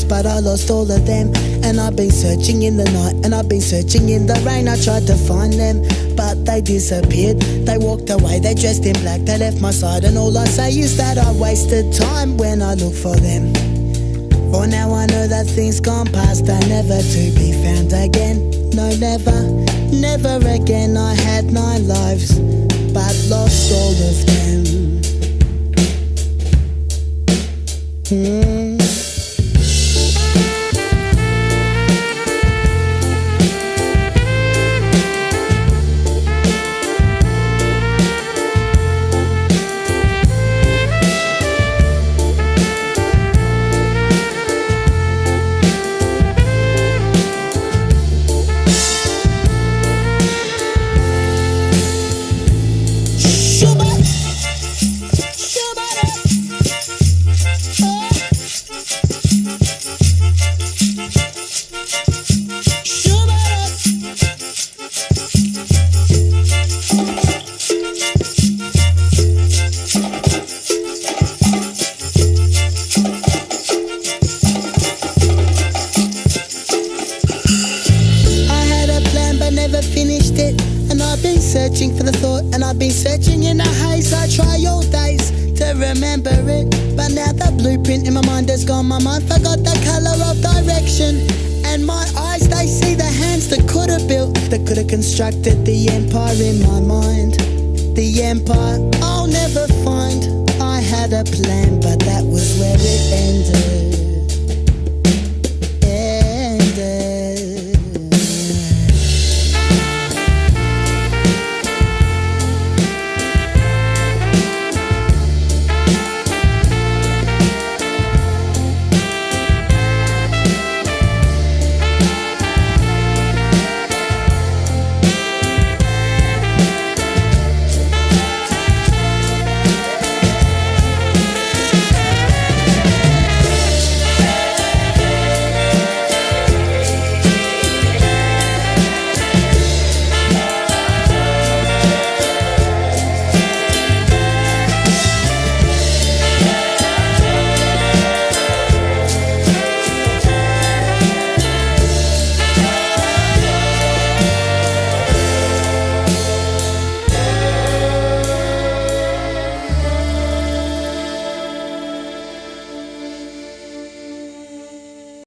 but I lost all of them. And I've been searching in the night, and I've been searching in the rain. I tried to find them, but they disappeared. They walked away, they dressed in black, they left my side. And all I say is that I wasted time when I look for them. For now I know that things gone past are never to be found again. No, never, never again. I had 9 lives, but lost all of them. Finished it, and I've been searching for the thought, and I've been searching in the haze. I try all days to remember it, but now the blueprint in my mind has gone. My mind forgot the colour of direction, and my eyes, they see the hands that could have built, that could have constructed the empire in my mind. The empire I'll never find. I had a plan, but that was where it ended.